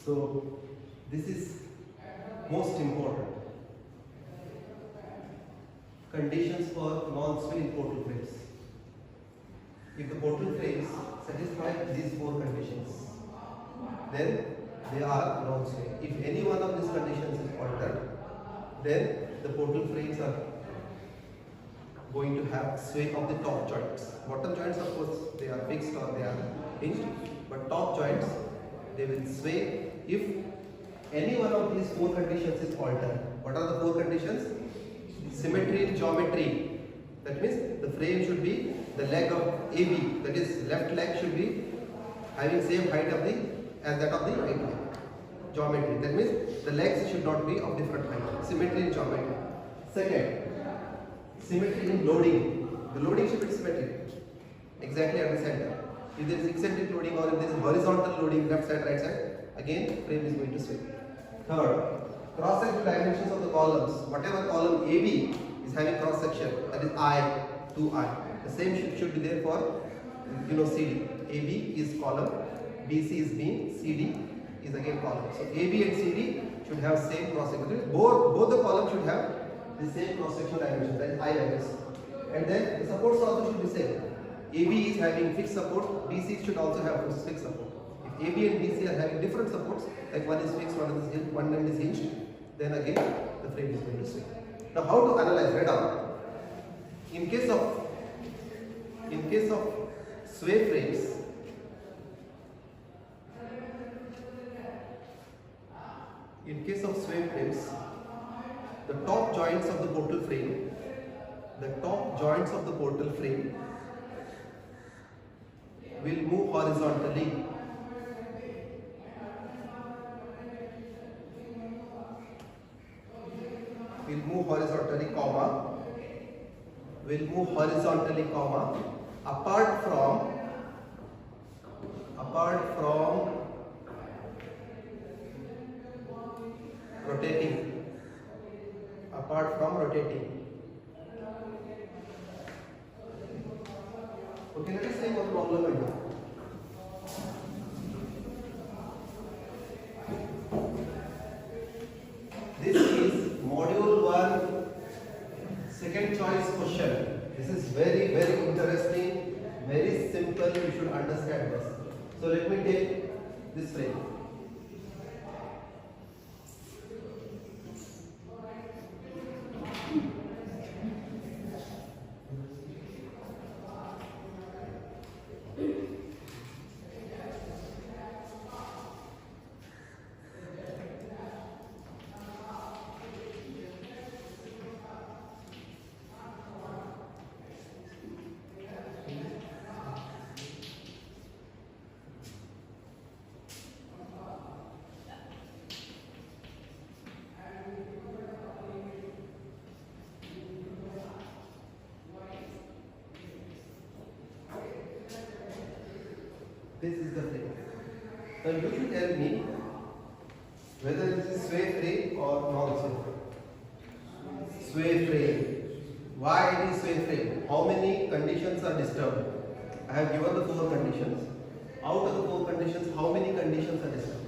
So this is most important. Conditions for non-swaying portal frames. If the portal frames satisfy these four conditions, then they are non-swaying. If any one of these conditions is altered, then the portal frames are going to have sway of the top joints. Bottom joints, of course, they are fixed or they are hinged, but top joints, they will sway if any one of these four conditions is altered. What are the four conditions? Symmetry in geometry. That means the frame should be the leg of AB, that is left leg should be having same height of the as that of the right leg. Geometry. That means the legs should not be of different height. Symmetry in geometry. Second, symmetry in loading. The loading should be symmetric. Exactly at the center. If there is eccentric loading or if there is horizontal loading left side, right side, again frame is going to sway. Third, cross-sectional dimensions of the columns. Whatever column AB is having cross-section, that is I to I. The same should be there for CD. AB is column, BC is beam, CD is again column. So AB and CD should have same cross-section. Both the columns should have the same cross-sectional dimension, that is I values. And then the supports also should be same. AB is having fixed support, BC should also have fixed support. If AB and BC are having different supports, like one is fixed, one end is hinged, then again the frame is going to swing. Now how to analyze? Read out. In case of sway frames, the top joints of the portal frame, will move horizontally. Apart from rotating. Okay, let us say what problem I do. This is module 1 second choice question. This is very interesting, very simple. You should understand this. So let me take this frame. This is the frame. Now you should tell me whether this is sway frame or non-sway frame. Sway frame. Why it is sway frame? How many conditions are disturbed? I have given the four conditions. Out of the four conditions, how many conditions are disturbed?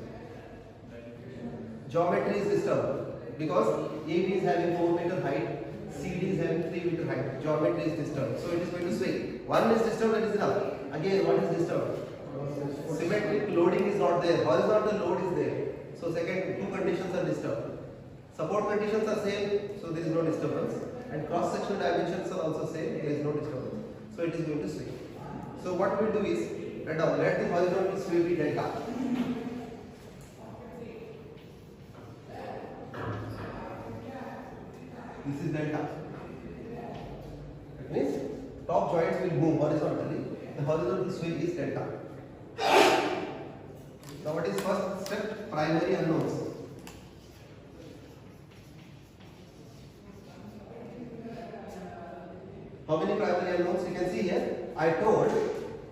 Geometry is disturbed because AB is having 4 meter height, CD is having 3 meter height. Geometry is disturbed. So it is going to sway. One is disturbed, that is enough. Again, what is disturbed? Symmetric loading is not there. Horizontal load is there. So second, two conditions are disturbed. Support conditions are same, so there is no disturbance. And cross-sectional dimensions are also same, there is no disturbance. So it is going to swing. So what we will do is, let the horizontal sway be delta. This is delta. That means top joints will move horizontally. The horizontal sway is delta. Now what is first step? Primary unknowns. How many primary unknowns you can see here? I told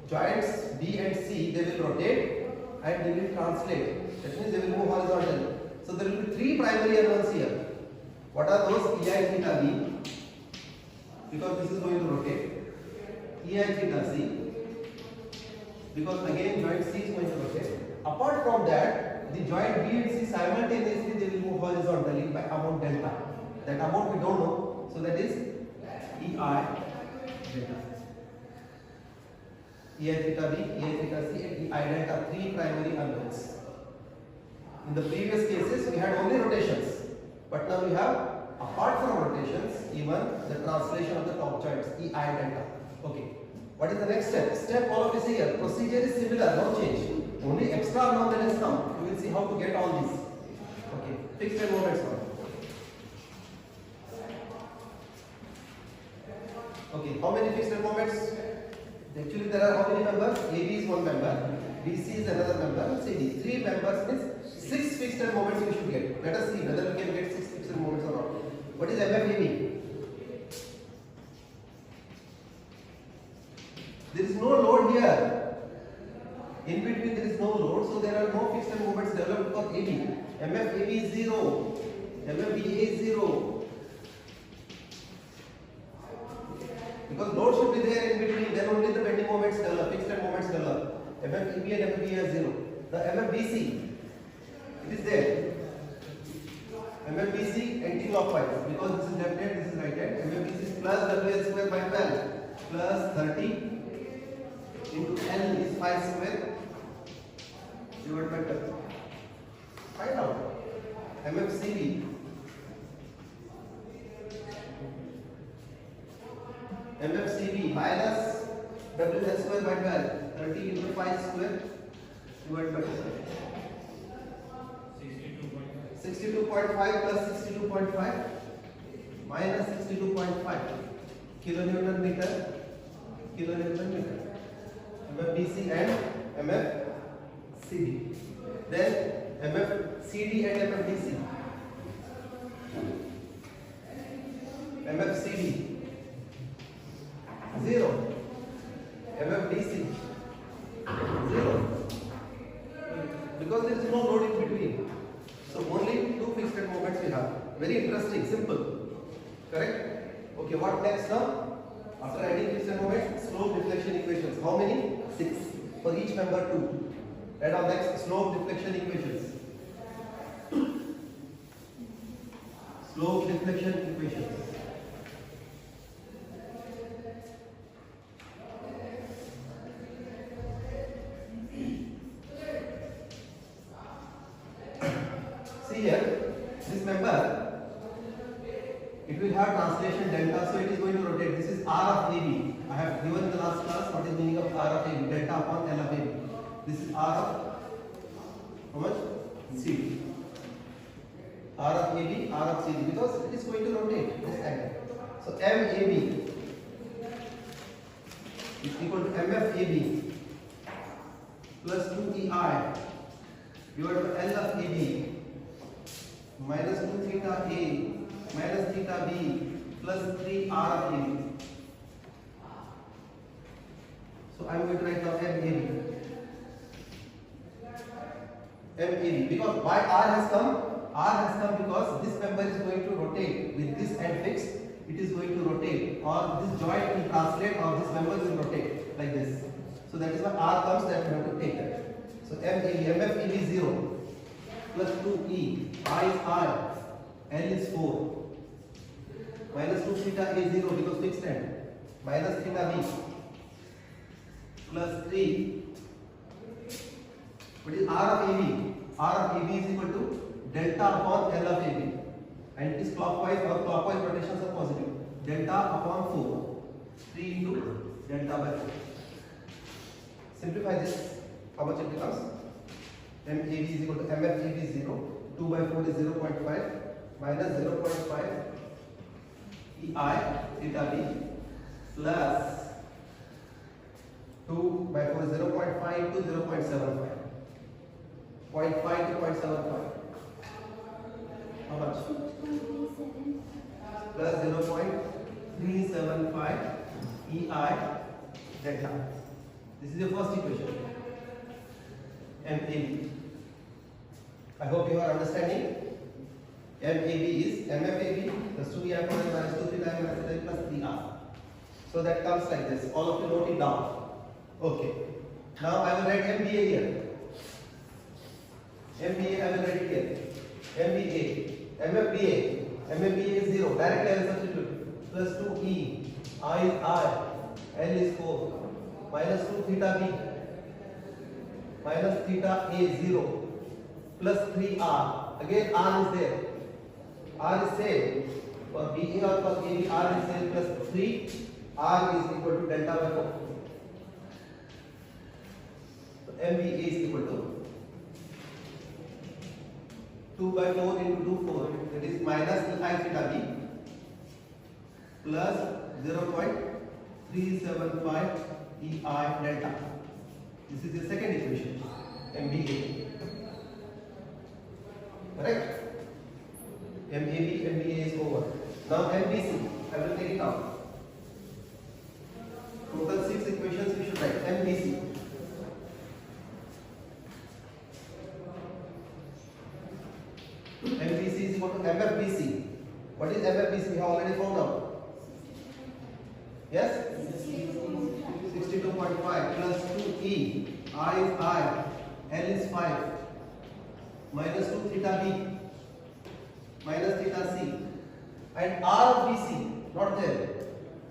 joints B and C, they will rotate and they will translate. That means they will move horizontally. So there will be three primary unknowns here. What are those? EI theta B, because this is going to rotate. EI theta C, because again joint C is going to rotate. Apart from that, the joint B and C simultaneously they will move horizontally by amount delta. That amount we don't know, so that is EI delta. EI theta B, EI theta C, and EI delta, three primary unknowns. In the previous cases we had only rotations, but now we have, apart from rotations, even the translation of the top joints, EI delta. Okay. What is the next step? Step all of this here. Procedure is similar, no change. Only extra unknown that has come. You will see how to get all these. Okay. Fixed and moments now. Okay. How many fixed and moments? Actually, there are how many members? AB is one member, BC is another member, CD. Three members means 6 fixed and moments we should get. Let us see whether we can get 6 fixed and moments or not. What is MFAB? There is no load here. In between there is no load, so there are no fixed and moments developed for AB. MFAB is 0. MFBA is 0. Because load should be there in between, then only the bending moments develop, fixed and moments develop. MFEB and MFBA are 0. The MFBC, it is there. MFBC anti-clockwise, because this is left hand, this is right hand. MFBC is plus WL square by 12 plus 30 into L is 5 square divided by 12. Find out. MFCB. MFCB minus WL square by 12, 30 into 5 square divided by 12. 62.5 plus 62.5 minus 62.5 kilonewton meter. MFBC and MFCB. Then MFCD and MFDC. MFCD 0. MFDC 0. Because there is no load in between. So only two fixed and moments we have. Very interesting, simple. Correct? Okay, what next now? After adding fixed and moments, slope deflection equations. How many? 6. For each member 2. Add on next slope deflection equations. Slope deflection equations. Here, this member, it will have translation delta, so it is going to rotate. This is R of AB. I have given in the last class what is the meaning of R of AB, delta upon L of AB. This is R of how much? CD. R of AB, R of CD, because it is going to rotate this angle. So MAB is equal to MFAB plus 2EI divided by L of AB minus 2 theta A minus theta B plus 3 R of AB. So I am going to write down MAB. Because why R has come? R has come because this member is going to rotate with this end fixed. It is going to rotate, or this joint will translate, or this member will rotate like this. So that is why R comes, that we have to take that. So MFAB is 0. Plus 2E, I is I, L is 4, minus 2 theta A 0 because fixed end, minus theta B, plus 3, what is R of AB? R of AB is equal to delta upon L of AB, and it is clockwise or clockwise rotations are positive, delta upon 4, 3 into delta by 4. Simplify this, how much it becomes? MAB is equal to MFAB is 0, 2 by 4 is 0.5 minus 0.5 EI theta B plus 2 by 4 is 0.5 to 0.75. 0.5 to 0.75. How much? Plus 0.375 EI delta. This is your first equation. MAB. I hope you are understanding. MAB is MFAB plus 2EI minus 2 theta minus theta plus 3R. So that comes like this. All of you note it down. Okay. Now I will write MBA here. MBA I will write it here. MBA, MFBA, MFBA is 0. Directly I will substitute. Plus 2E, I is I, L is 4, minus 2 theta B, minus theta A 0, plus 3R. Again R is there. R is same. For BA or for AB, R is same plus 3. R is equal to delta by 4. So MBA is equal to 2 by 4 into 2, 4. That is minus I theta B plus 0.375 EI delta. This is the second equation. MBA. Correct? MAB, MBA is over. Now MBC, I will take it out. Total 6 equations we should write. MBC. MBC is equal to MFBC. What is MFBC? We have already found out. Yes? 62.5 plus 2E. I is I. L is 5. Minus 2 theta B. Minus theta C. And R of BC, not there.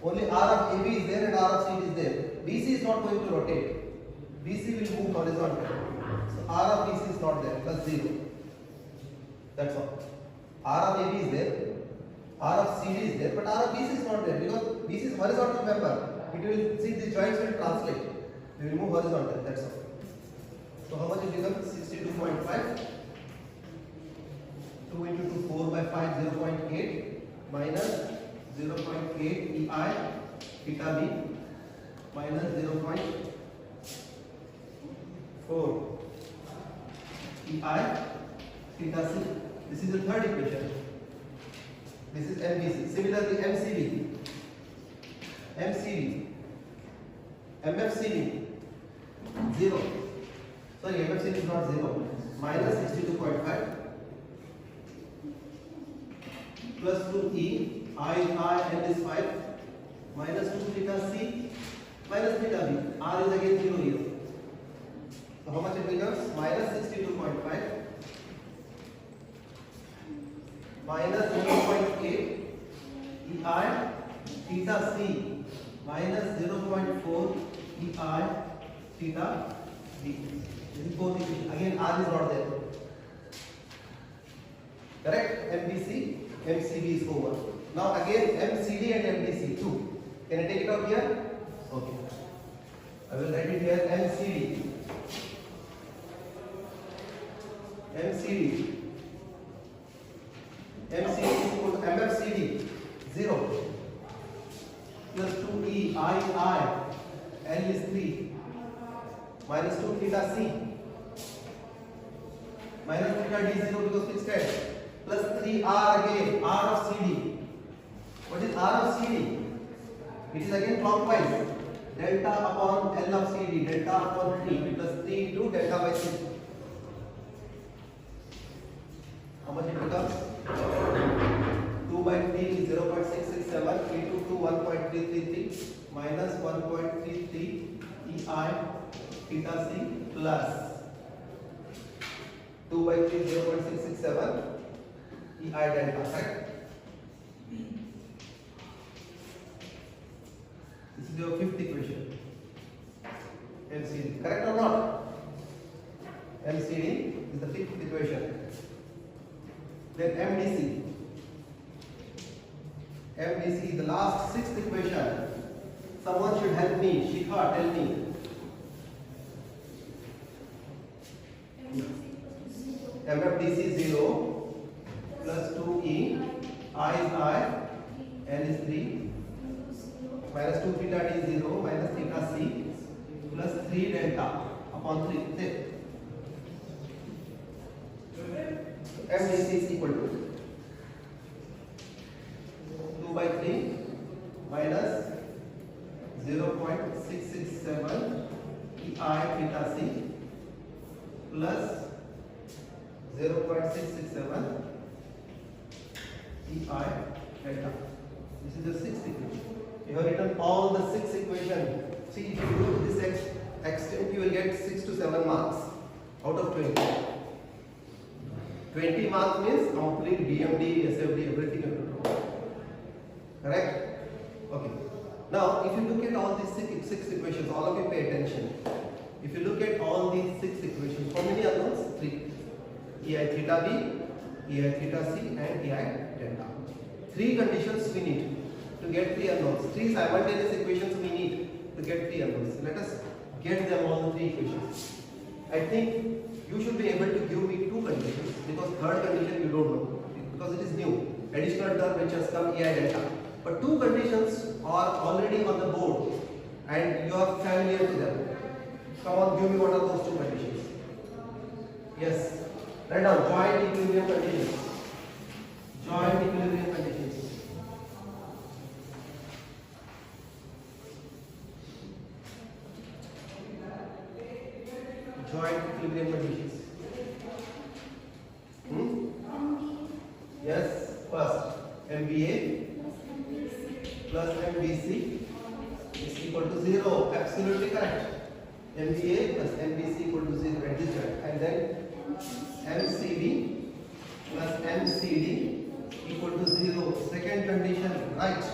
Only R of AB is there and R of CD is there. BC is not going to rotate. BC will move horizontal. So R of BC is not there, plus 0. That's all. R of AB is there. R of CD is there, but R of BC is not there because BC is horizontal member. It will see the joints will translate. We will move horizontal. That's all. So how much it becomes? 62.5. 2 into 2, 4 by 5, 0.8 minus 0.8 EI theta B minus 0.4 EI theta C. This is the third equation. This is MBC. Similarly, MCD. MCD. MFCD. 0. Sorry, MFCD is not 0. Minus 62.5. Plus 2E, I, L is 5, minus 2 theta C, minus theta B. R is again 0 here. So how much it becomes? Minus 62.5, minus 0.8, EI, theta C, minus 0.4, EI, theta B. This is both equation. Again, R is not there. Correct? MBC. MCD is over. Now again MCD and MBC 2. Can I take it out here? Okay. I will write it here MCD. MCD. MCD is equal to MFCD 0 plus 2E I, L is 3 minus 2 theta C minus theta D 0 because fixed head. Plus 3R again, R of CD. What is R of CD? It is again clockwise. Delta upon L of CD, delta upon 3 plus 3 into delta by 6. How much it becomes? 2 by 3 is 0.667 into 2 1.333 minus 1.33 EI theta C plus 2 by 3 0.667 EI delta, correct? This is your fifth equation. MCD, correct or not? MCD is the fifth equation. Then MDC. MDC is the last sixth equation. Someone should help me. Shikha, tell me. MFDC 0 plus 2E, I is I, L is 3, minus 2 theta D 0, minus theta C, plus 3 delta upon 3. There. So MDC is equal to 2 by 3 minus 0.667 EI theta C plus 0.667 EI delta. This is the sixth equation. You have written all the 6 equations. See, if you do this extent, you will get 6 to 7 marks out of 20. 20 marks means complete BMD, SFD, everything you have to do. Correct? Okay. Now, if you look at all these six equations, all of you pay attention. If you look at all these 6 equations, how many unknowns? 3. EI theta B, EI theta C, and EI delta. 3 conditions we need to get 3 unknowns. 3 simultaneous equations we need to get 3 unknowns. Let us get them all the 3 equations. I think you should be able to give me 2 conditions because third condition you don't know because it is new. Additional term which has come EI delta. But 2 conditions are already on the board and you are familiar to them. Come on, give me what are those 2 conditions. Yes. Write down joint equilibrium conditions. Joint equilibrium conditions. Joint equilibrium conditions. Yes. First, MVA plus MVC is equal to 0. Absolutely correct. MVA plus MVC equal to 0 at this point. And then MCB plus MCD equal to 0. Second condition, right.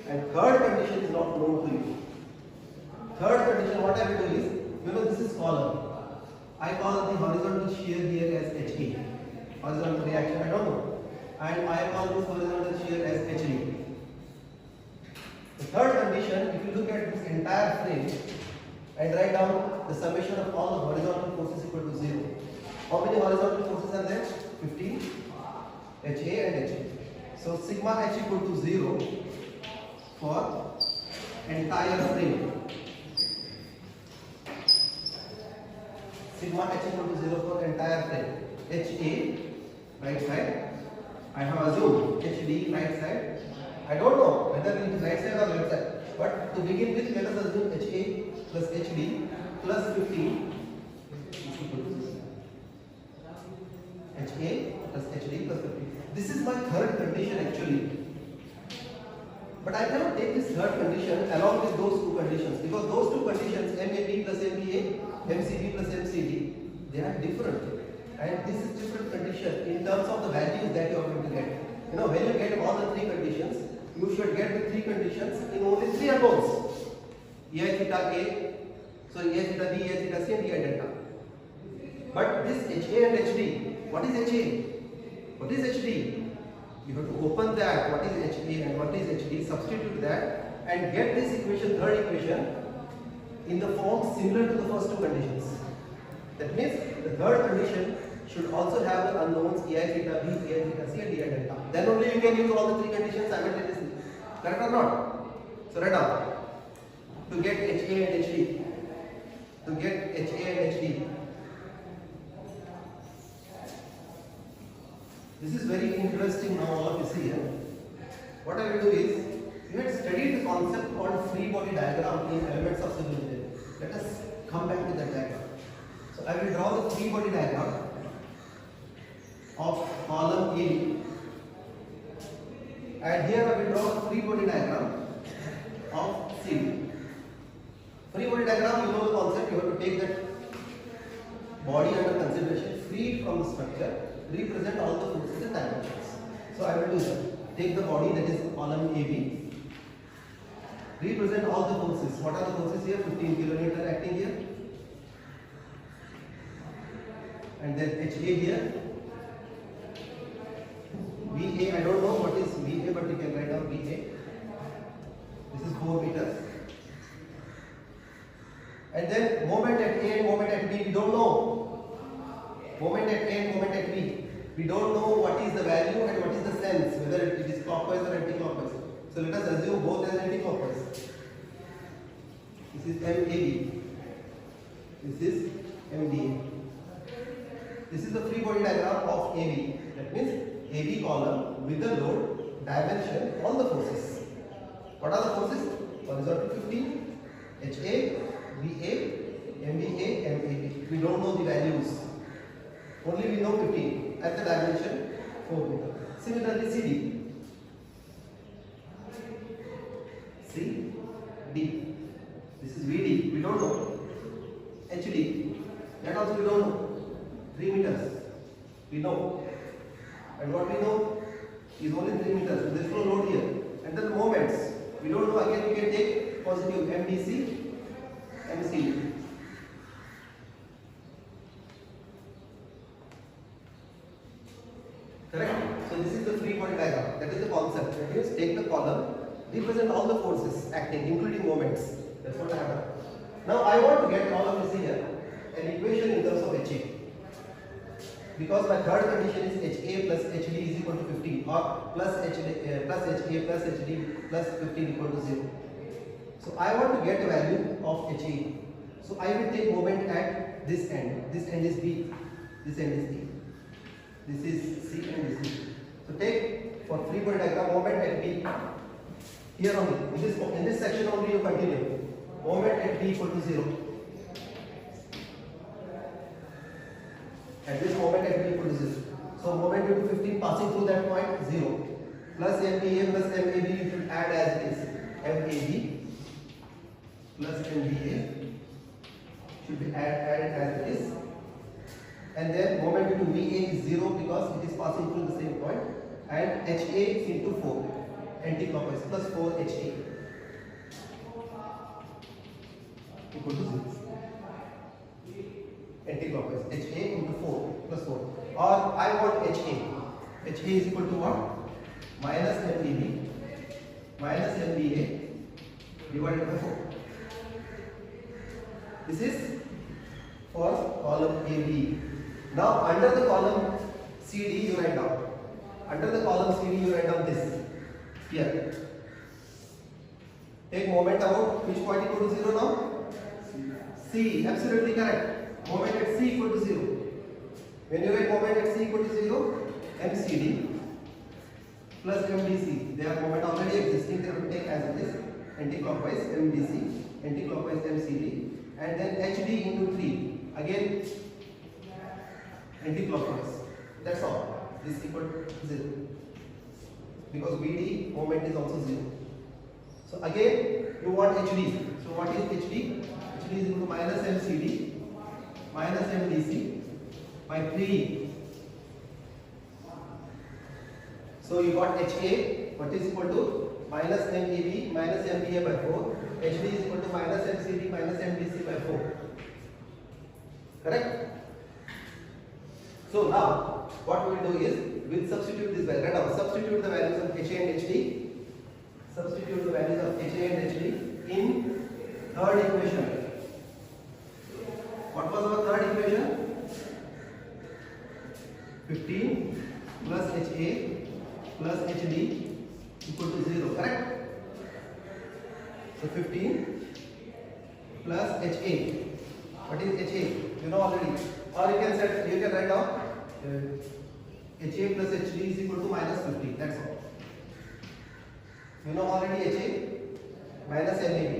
And third condition is not known to you. Third condition, what I will do is, this is column. I call the horizontal shear here as HE. Horizontal reaction, I don't know. And I call this horizontal shear as HD. The third condition, if you look at this entire frame and write down the summation of all the horizontal forces equal to 0. How many horizontal forces are there? 15, HA and HA. So sigma H equal to 0 for entire frame. Sigma H equal to 0 for entire frame. HA, right side. I have assumed HD, right side. I don't know whether it is right side or left side. But to begin with, let us assume HA plus HD plus 15 is equal to 0. HA plus HD plus 15. This is my third condition actually. But I cannot take this third condition along with those 2 conditions because those 2 conditions, MAB plus MBA, MCB plus MCD, they are different. And this is different condition in terms of the values that you are going to get. When you get all the 3 conditions, you should get the 3 conditions in only 3 unknowns. EI theta A, sorry, EI theta B, EI theta C, and EI delta. But this HA and HD, what is HA? What is HD? You have to open that, what is HA and what is HD, substitute that and get this equation, third equation, in the form similar to the first 2 conditions. That means the third condition should also have the unknowns EI theta B, EI theta C and EI delta. Then only you can use all the 3 conditions simultaneously. Correct or not? So write down. To get HA and HD. To get HA and HD. This is very interesting now all of you see here. What I will do is, you had studied the concept called free body diagram in Elements of Civil Engineering. Let us come back to that diagram. So I will draw the free body diagram of column A. And here I will draw the free body diagram of C. Free body diagram, you know the concept, you have to take that body under consideration, free from the structure, represent all the forces and dimensions. So I will do that. Take the body that is column AB, represent all the forces. What are the forces here? 15 kN acting here. And then HA here. VA, I don't know what is VA, but you can write down VA. This is 4 meters. And then moment at A and moment at B, we don't know. Moment at A and moment at B. We don't know what is the value and what is the sense, whether it is clockwise or anti-clockwise. So let us assume both as anti-clockwise. This is MAB. This is MDA. This is the free body diagram of AB. That means AB column with the load, dimension, all the forces. What are the forces? Horizontal 15, HA, VA, MVA, MAB. We don't know the values. Only we know 15 at the dimension 4 meter. Similarly, CD. CD. This is VD. We don't know. HD. That also we don't know. 3 We know. And what we know is only 3 meters. So there is no load here. And then the moments. We don't know. Again, we can take positive MDC, MCD. Correct? So this is the free-body diagram. That is the concept. That is, take the column, represent all the forces acting, including moments. That's what I have. Now I want to get all of this here, an equation in terms of HA. Because my third condition is HA plus HD is equal to 15, or plus HA plus HD plus 15 equal to 0. So I want to get a value of HA. So I will take moment at this end. This end is B. This end is B. This is C and this is B. So take for free body diagram moment at B. Here only. In this section only you continue. Moment at B equal to 0. At this moment at B equal to 0. So moment due to 15 passing through that point 0. Plus MBA plus MAB you should add as it is. MAB plus MBA should be added as it is. And then moment due to VA is 0 because it is passing through the same point. And HA into 4 anti-clockwise plus 4 HA equal to 0. Anti-clockwise HA into 4 plus 4. Or I want HA. HA is equal to what? Minus MBB minus MBA divided by 4. This is for column AB. Now under the column CD you write down. Under the column CD you write down this. Here. Take moment about which point equal to 0 now? C. Absolutely correct. Moment at C equal to 0. When you write moment at C equal to 0, MCD plus MDC. Their moment already existing. They will take as it is. Anti-clockwise MDC, anti-clockwise MCD, and then HD into 3. Again, anti-clockwise. That's all. This equal to 0. Because BD moment is also 0. So again, you want HD. So what is HD? HD is equal to minus MCD minus MDC by 3. So you got HA, what is equal to minus MBB minus MBA by 4. HD is equal to minus MCD minus MDC by 4. Correct? So now, what we will do is, we will substitute this value. Right now, substitute the values of HA and HD. Substitute the values of HA and HD in third equation. What was our third equation? 15 plus HA plus HD equal to 0, correct? So 15 plus HA. What is HA? You know already. Or you can write down HA plus HD is equal to minus 50. That's all. You know already HA minus MAB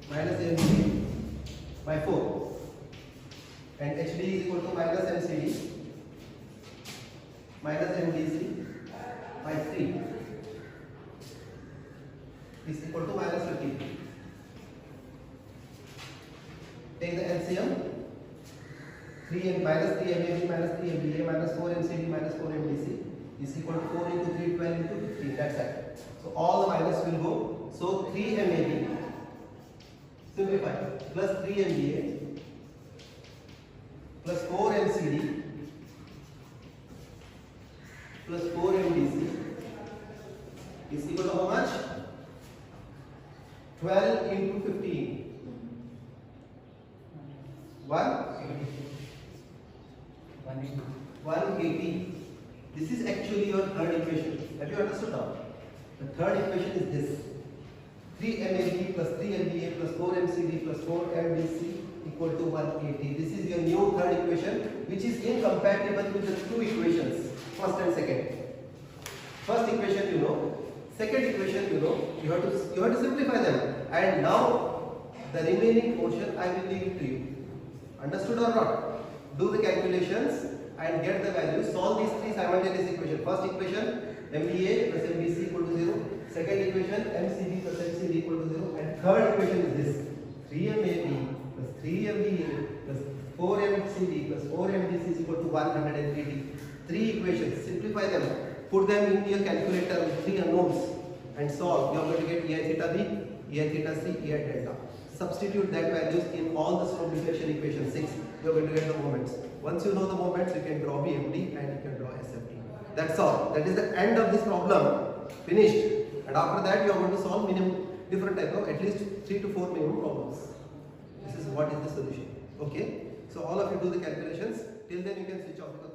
minus MBB by 4. And HD is equal to minus MCD minus MDC by 3 is equal to minus 50. Take the LCM. 3 minus 3 MAB minus 3 MBA minus 4 MCD minus 4 MDC is equal to 4 into 3, 12 into 15. That's it. So all the minus will go. So 3 MAB, simplify, plus 3 MBA plus 4 MCD plus 4 MDC is equal to how much? 12 into 15. 180. This is actually your third equation. Have you understood now? The third equation is this. 3 MAB plus 3 MBA plus 4 MCD plus 4 MDC equal to 180. This is your new third equation, which is incompatible with the two equations, first and second. First equation you know, second equation you know. You have to simplify them. And now the remaining portion I will leave it to you. Understood or not? Do the calculations and get the values. Solve these three simultaneous equations. First equation, MBA plus MBC equal to 0. Second equation, MCD plus MCD equal to 0. And third equation is this. 3 MAB plus 3 MBA plus 4 MCD plus 4 MDC is equal to 180. 3 equations, simplify them, put them in your calculator with 3 unknowns and solve. You are going to get EI theta B, EI theta C, EI delta. Substitute that values in all the slope deflection equation 6. You are going to get the moments. Once you know the moments, you can draw BMD and you can draw SFT. That's all. That is the end of this problem. Finished. And after that, you are going to solve minimum different type of at least 3 to 4 minimum problems. This is what is the solution. Okay. So all of you do the calculations. Till then, you can switch off.